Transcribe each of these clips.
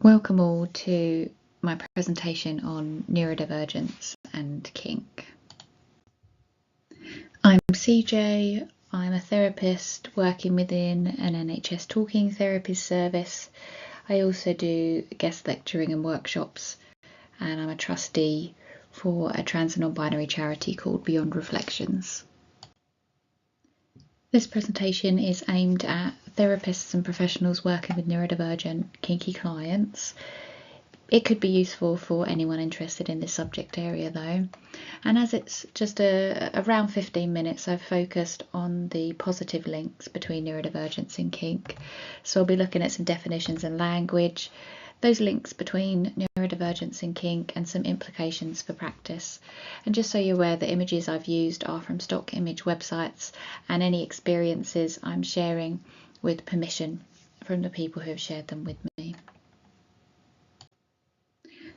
Welcome all to my presentation on neurodivergence and kink. I'm CJ, I'm a therapist working within an NHS talking therapy service. I also do guest lecturing and workshops, and I'm a trustee for a trans and non-binary charity called Beyond Reflections. This presentation is aimed at therapists and professionals working with neurodivergent, kinky clients. It could be useful for anyone interested in this subject area though, and as it's just around 15 minutes, I've focused on the positive links between neurodivergence and kink. So I'll be looking at some definitions and language, those links between neurodivergence and kink, and some implications for practice. And just so you're aware, the images I've used are from stock image websites, and any experiences I'm sharing with permission from the people who have shared them with me.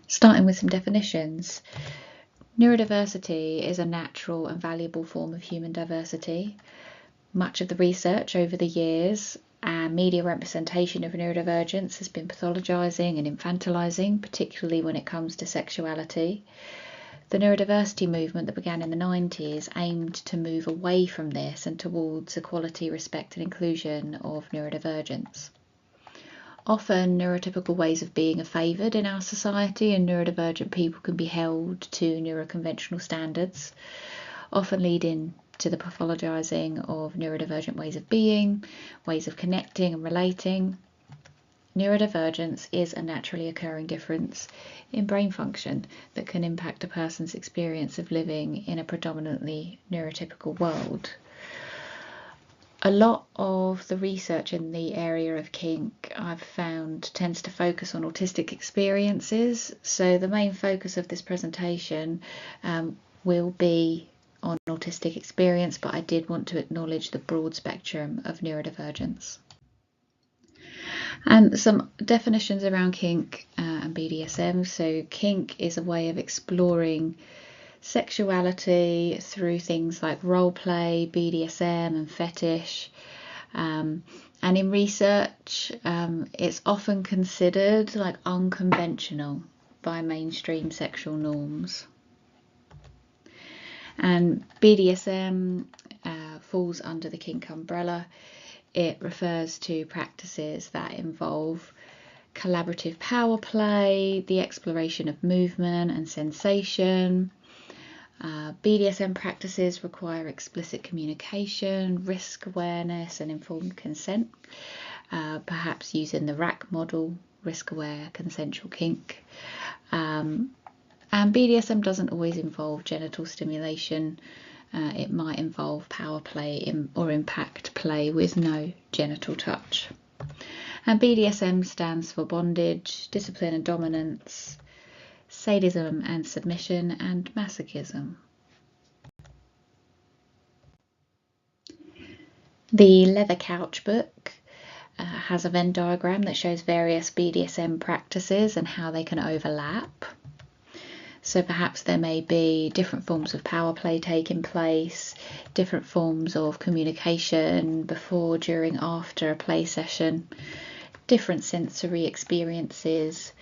Starting with some definitions. Neurodiversity is a natural and valuable form of human diversity. Much of the research over the years and media representation of neurodivergence has been pathologising and infantilising, particularly when it comes to sexuality. The neurodiversity movement that began in the 90s aimed to move away from this and towards equality, respect and inclusion of neurodivergence. Often neurotypical ways of being are favoured in our society, and neurodivergent people can be held to neuroconventional standards, often leading to the pathologising of neurodivergent ways of being, ways of connecting and relating. Neurodivergence is a naturally occurring difference in brain function that can impact a person's experience of living in a predominantly neurotypical world. A lot of the research in the area of kink I've found tends to focus on autistic experiences, so the main focus of this presentation will be on autistic experience, but I did want to acknowledge the broad spectrum of neurodivergence. And some definitions around kink and BDSM. So kink is a way of exploring sexuality through things like role play, BDSM and fetish. And in research, it's often considered like unconventional by mainstream sexual norms. And BDSM falls under the kink umbrella. It refers to practices that involve collaborative power play, the exploration of movement and sensation. BDSM practices require explicit communication, risk awareness and informed consent, perhaps using the RAC model, risk-aware consensual kink. And BDSM doesn't always involve genital stimulation. It might involve power play or impact play with no genital touch. And BDSM stands for bondage, discipline and dominance, sadism and submission, and masochism. The Leather Couch book has a Venn diagram that shows various BDSM practices and how they can overlap. So perhaps there may be different forms of power play taking place, different forms of communication before, during, after a play session, different sensory experiences,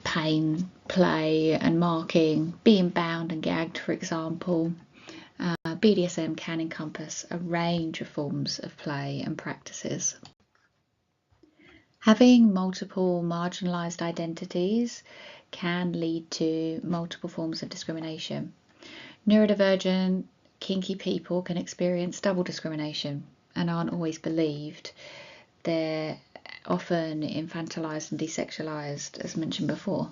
pain, play and marking, being bound and gagged, for example. BDSM can encompass a range of forms of play and practices. Having multiple marginalised identities can lead to multiple forms of discrimination. Neurodivergent, kinky people can experience double discrimination and aren't always believed. They're often infantilised and desexualised, as mentioned before.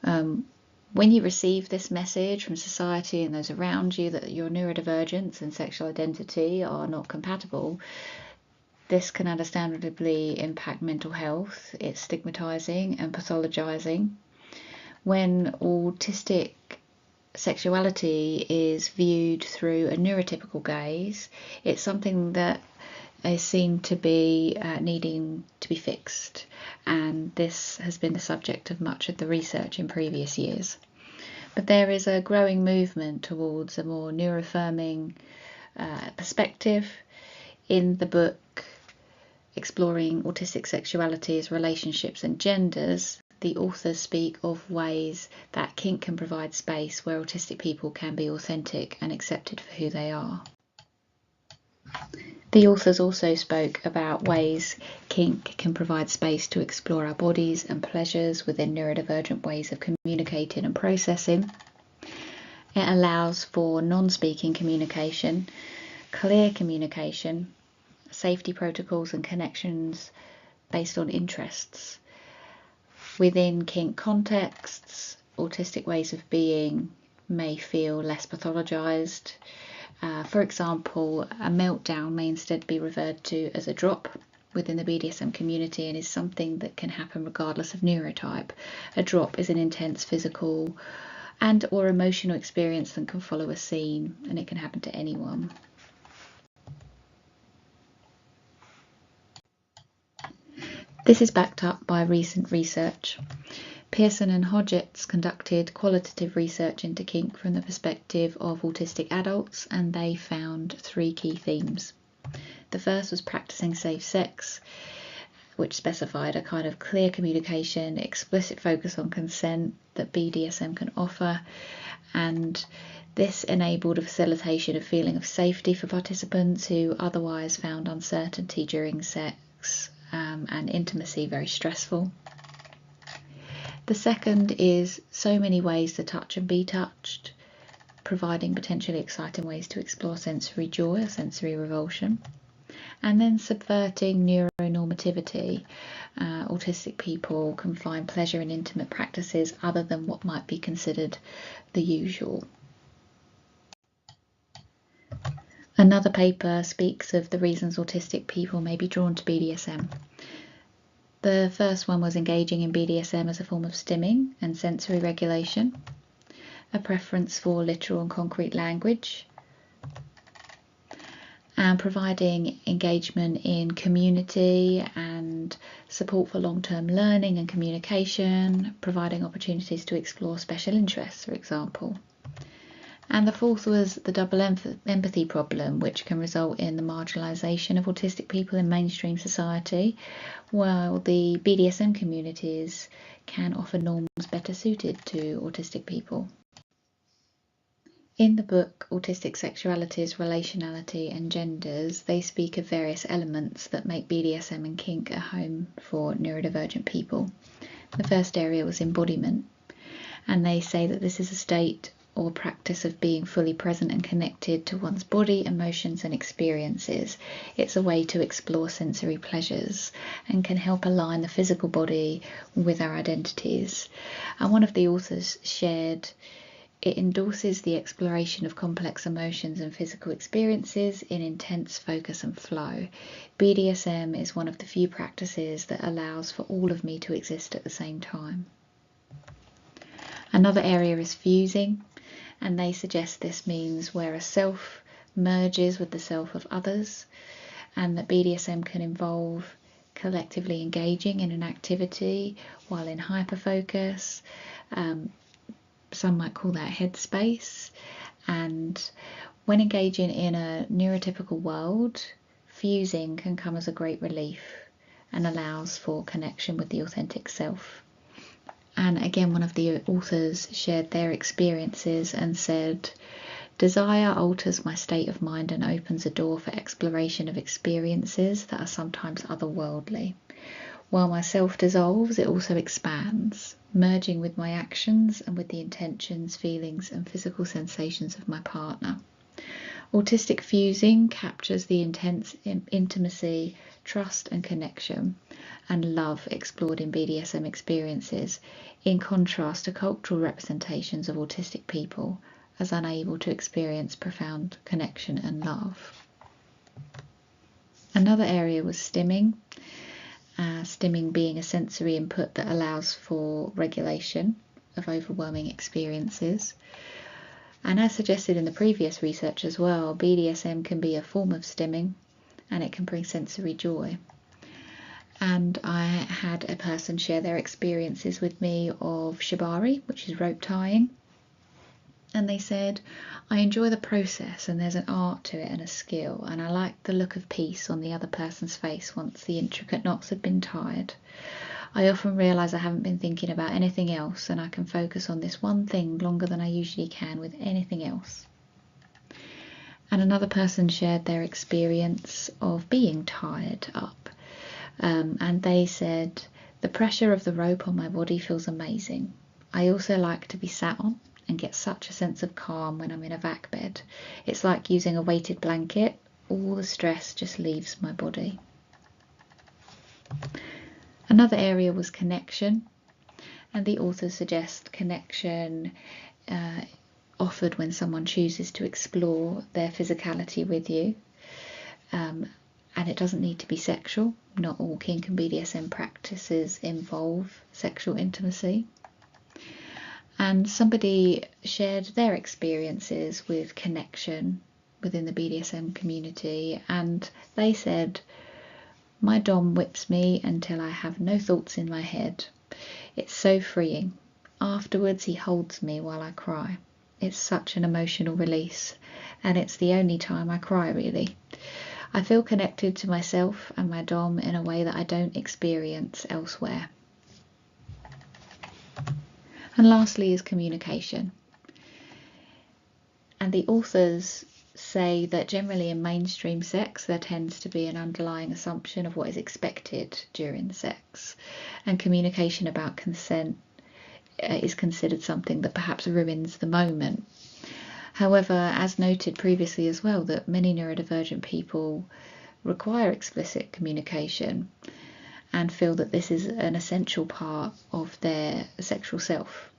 When you receive this message from society and those around you that your neurodivergence and sexual identity are not compatible, this can understandably impact mental health. It's stigmatising and pathologising. When autistic sexuality is viewed through a neurotypical gaze, it's something that is seen to be needing to be fixed, and this has been the subject of much of the research in previous years. But there is a growing movement towards a more neuroaffirming perspective. In the book exploring autistic sexualities, relationships and genders, the authors speak of ways that kink can provide space where autistic people can be authentic and accepted for who they are. The authors also spoke about ways kink can provide space to explore our bodies and pleasures within neurodivergent ways of communicating and processing. It allows for non-speaking communication, clear communication, safety protocols and connections based on interests. Within kink contexts, autistic ways of being may feel less pathologised. For example, a meltdown may instead be referred to as a drop within the BDSM community and is something that can happen regardless of neurotype. A drop is an intense physical and or emotional experience that can follow a scene, and it can happen to anyone. This is backed up by recent research. Pearson and Hodgetts conducted qualitative research into kink from the perspective of autistic adults, and they found 3 key themes. The first was practicing safe sex, which specified a kind of clear communication, explicit focus on consent that BDSM can offer, and this enabled a facilitation of feeling of safety for participants who otherwise found uncertainty during sex and intimacy very stressful. The second is so many ways to touch and be touched, providing potentially exciting ways to explore sensory joy or sensory revulsion. And then subverting neuronormativity. Autistic people can find pleasure in intimate practices other than what might be considered the usual. Another paper speaks of the reasons autistic people may be drawn to BDSM. The first one was engaging in BDSM as a form of stimming and sensory regulation, a preference for literal and concrete language, and providing engagement in community and support for long-term learning and communication, providing opportunities to explore special interests, for example. And the fourth was the double empathy problem, which can result in the marginalisation of autistic people in mainstream society, while the BDSM communities can offer norms better suited to autistic people. In the book Autistic Sexualities, Relationality and Genders, they speak of various elements that make BDSM and kink a home for neurodivergent people. The first area was embodiment, and they say that this is a state or practice of being fully present and connected to one's body, emotions and experiences. It's a way to explore sensory pleasures and can help align the physical body with our identities. And one of the authors shared, it endorses the exploration of complex emotions and physical experiences in intense focus and flow. BDSM is one of the few practices that allows for all of me to exist at the same time. Another area is fusing, and they suggest this means where a self merges with the self of others, and that BDSM can involve collectively engaging in an activity while in hyperfocus. Some might call that headspace. And when engaging in a neurotypical world, fusing can come as a great relief and allows for connection with the authentic self. And again, one of the authors shared their experiences and said, desire alters my state of mind and opens a door for exploration of experiences that are sometimes otherworldly. While my self dissolves, it also expands, merging with my actions and with the intentions, feelings and physical sensations of my partner. Autistic fusing captures the intense intimacy, trust and connection and love explored in BDSM experiences, in contrast to cultural representations of autistic people as unable to experience profound connection and love. Another area was stimming. Stimming being a sensory input that allows for regulation of overwhelming experiences. And as suggested in the previous research as well, BDSM can be a form of stimming and it can bring sensory joy. And I had a person share their experiences with me of shibari, which is rope tying. And they said, I enjoy the process and there's an art to it and a skill, and I like the look of peace on the other person's face once the intricate knots have been tied. I often realise I haven't been thinking about anything else and I can focus on this one thing longer than I usually can with anything else. And another person shared their experience of being tied up, and they said, the pressure of the rope on my body feels amazing. I also like to be sat on and get such a sense of calm when I'm in a vac bed. It's like using a weighted blanket. All the stress just leaves my body. Another area was connection, and the authors suggest connection offered when someone chooses to explore their physicality with you. And it doesn't need to be sexual. Not all kink and BDSM practices involve sexual intimacy. And somebody shared their experiences with connection within the BDSM community, and they said, my dom whips me until I have no thoughts in my head. It's so freeing. Afterwards he holds me while I cry. It's such an emotional release, and it's the only time I cry, really. I feel connected to myself and my dom in a way that I don't experience elsewhere. And lastly is communication. And the authors say that generally in mainstream sex there tends to be an underlying assumption of what is expected during sex, and communication about consent is considered something that perhaps ruins the moment. However, as noted previously as well, that many neurodivergent people require explicit communication and feel that this is an essential part of their sexual self.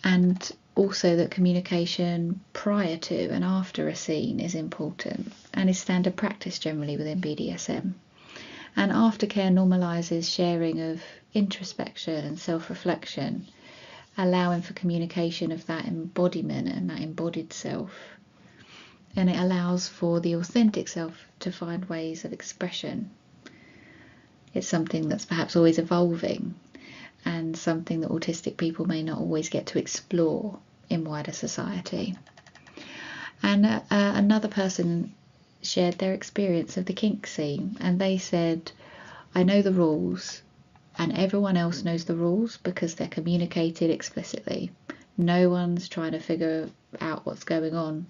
And also that communication prior to and after a scene is important and is standard practice generally within BDSM. And aftercare normalises sharing of introspection and self-reflection, allowing for communication of that embodiment and that embodied self. And it allows for the authentic self to find ways of expression. It's something that's perhaps always evolving, and something that autistic people may not always get to explore in wider society. And another person shared their experience of the kink scene, and they said, I know the rules, and everyone else knows the rules because they're communicated explicitly. No one's trying to figure out what's going on.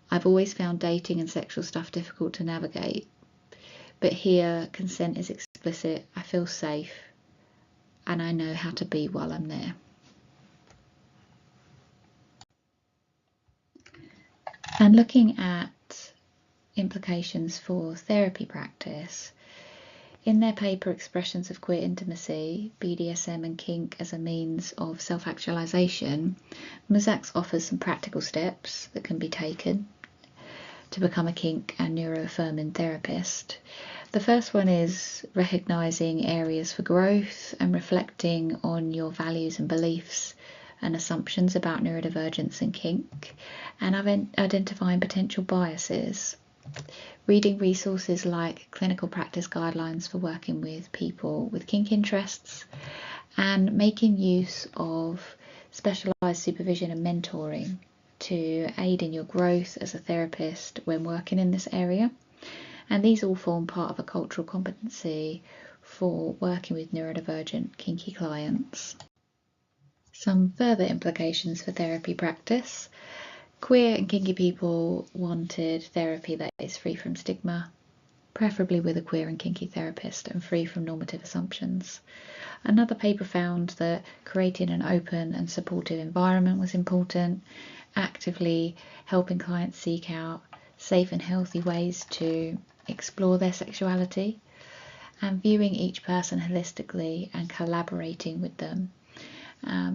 I've always found dating and sexual stuff difficult to navigate, but here consent is explicit, I feel safe, and I know how to be while I'm there. And looking at implications for therapy practice, in their paper Expressions of Queer Intimacy, BDSM and Kink as a Means of Self-Actualization, Mazaks offers some practical steps that can be taken to become a kink and neuroaffirming therapist. The first one is recognising areas for growth and reflecting on your values and beliefs and assumptions about neurodivergence and kink, and identifying potential biases. Reading resources like clinical practice guidelines for working with people with kink interests, and making use of specialised supervision and mentoring to aid in your growth as a therapist when working in this area. And these all form part of a cultural competency for working with neurodivergent kinky clients. Some further implications for therapy practice. Queer and kinky people wanted therapy that is free from stigma, preferably with a queer and kinky therapist, and free from normative assumptions. Another paper found that creating an open and supportive environment was important, actively helping clients seek out safe and healthy ways to explore their sexuality, and viewing each person holistically and collaborating with them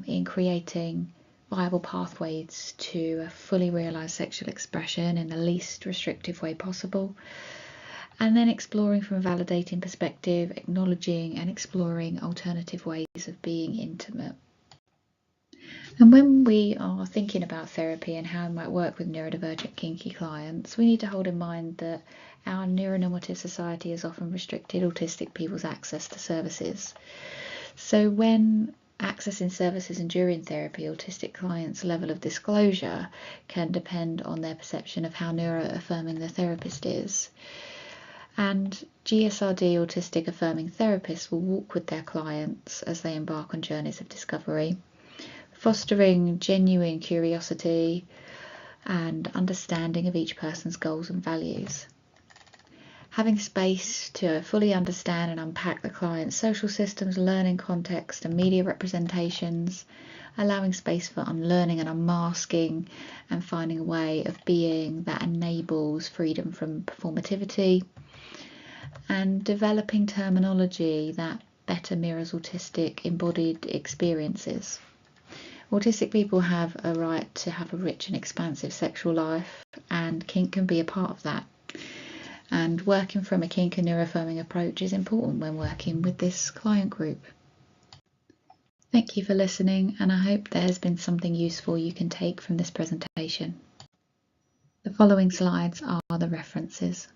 in creating viable pathways to a fully realised sexual expression in the least restrictive way possible, and then exploring from a validating perspective, acknowledging and exploring alternative ways of being intimate. And when we are thinking about therapy and how it might work with neurodivergent kinky clients, we need to hold in mind that our neuronormative society has often restricted autistic people's access to services. So when Accessing services and during therapy, autistic clients' level of disclosure can depend on their perception of how neuroaffirming the therapist is. And GSRD autistic affirming therapists will walk with their clients as they embark on journeys of discovery, fostering genuine curiosity and understanding of each person's goals and values. Having space to fully understand and unpack the client's social systems, learning context and media representations, allowing space for unlearning and unmasking, and finding a way of being that enables freedom from performativity, and developing terminology that better mirrors autistic embodied experiences. Autistic people have a right to have a rich and expansive sexual life, and kink can be a part of that. And working from a kink and neuroaffirming approach is important when working with this client group. Thank you for listening, and I hope there has been something useful you can take from this presentation. The following slides are the references.